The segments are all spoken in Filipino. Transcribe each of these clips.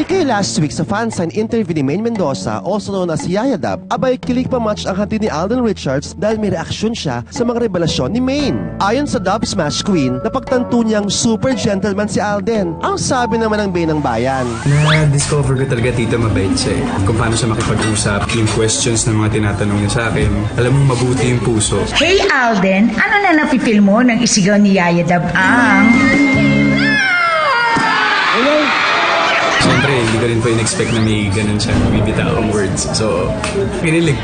Kaya last week sa fansign interview ni Maine Mendoza, also known as Yaya Dab, abay kilig pa match ang hati ni Alden Richards dahil may reaksyon siya sa mga revelasyon ni Maine. Ayon sa Dub Smash Queen, napagtanto niyang super gentleman si Alden. Ang sabi naman ng Maine ng bayan. Na-discover ko talaga tito mabait siya eh. Kung paano siya makipag-usap, yung questions na mga tinatanong niya sa akin, alam mo mabuti yung puso. Hey Alden, ano na napipil mo ng isigaw ni Yaya Dab ang... Siyempre, hindi ko rin po in-expect na may ganun siya, bibitaw ang words. So, kinilig.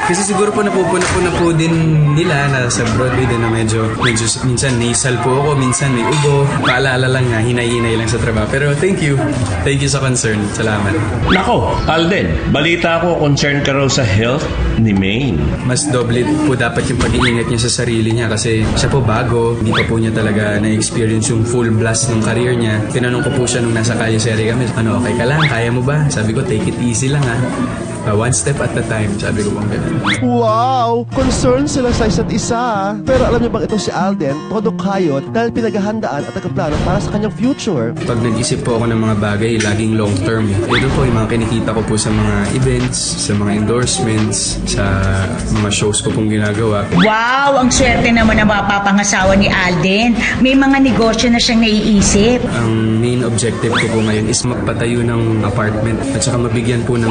Kasi siguro po napupuna po din nila na sa Broadway din na medyo minsan nasal po ako, minsan may ubo. Paalala lang na hinay-hinay lang sa trabaho. Pero thank you. Thank you sa concern. Salamat. Nako, Alden, balita ko concern ka raw sa health ni Maine. Mas doble po dapat yung pag-iingat niya sa sarili niya kasi siya po bago. Hindi pa po niya talaga na-experience yung full blast ng career niya. Tinanong ko po siya nung nasa Calle Serie kami, ano, okay ka lang? Kaya mo ba? Sabi ko, take it easy lang ha. One step at a time, sabi ko pong ganun. Wow! Concerned sila sa isa't isa. Pero alam niyo bang itong si Alden, todo kayot dahil pinaghahandaan at nagplano para sa kanyang future. Pag nag-isip po ako ng mga bagay, laging long term. Ito po yung mga kinikita ko po sa mga events, sa mga endorsements, sa mga shows ko pong ginagawa. Wow! Ang swerte naman na mapapangasawa ni Alden. May mga negosyo na siyang naiisip. Ang main objective ko po ngayon is magpatayo ng apartment at saka mabigyan po ng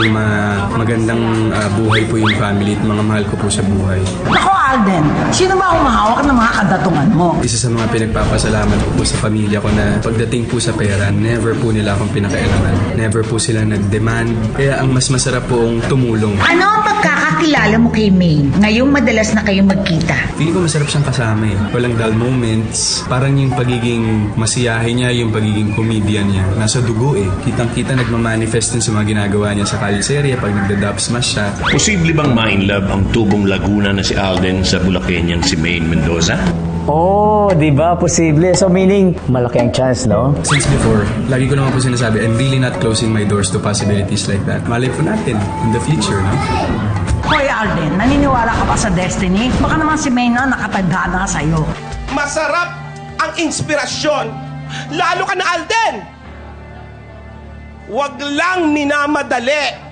magandang buhay po yung family at mga mahal ko po sa buhay. Ako, Alden, sino ba ang mahawak ng mga kadatungan mo? Isa sa mga pinagpapasalamat ko po sa pamilya ko na pagdating po sa pera, never po nila akong pinakailangan. Never po sila nag-demand. Kaya ang mas masarap po ang tumulong. Ano ang pagkakakilala mo kay Maine? Ngayong madalas na kayong magkita. Feeling ko masarap siyang kasama eh. Walang dull moments. Parang yung pagiging masiyahe niya, yung pagiging comedian niya. Nasa dugo eh. Kitang-kita nagmamanifest din sa mga ginagawa niya sa Calle Serie pag nagda-dub smash siya. Posible bang ma-inlove ang tubong Laguna na si Alden sa Bulakenyan si Maine Mendoza? Oh, di ba? Posible. So meaning, malaki ang chance, no? Since before, lagi ko naman po sinasabi, I'm really not closing my doors to possibilities like that. Malay po natin in the future, no? Hoy, Alden, naniniwala ka pa sa destiny? Baka naman si Maine na nakatagda na sa'yo. Masarap ang inspirasyon. Lalo ka na, Alden! Huwag lang minamadali.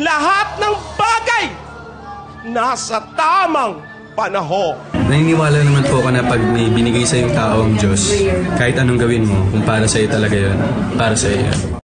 Lahat ng bagay nasa tamang panahon. Naniniwala naman po ako na pag may binigay sa yung tao ang Diyos, kahit anong gawin mo, kung para sa'yo talaga yun, para sa'yo yun.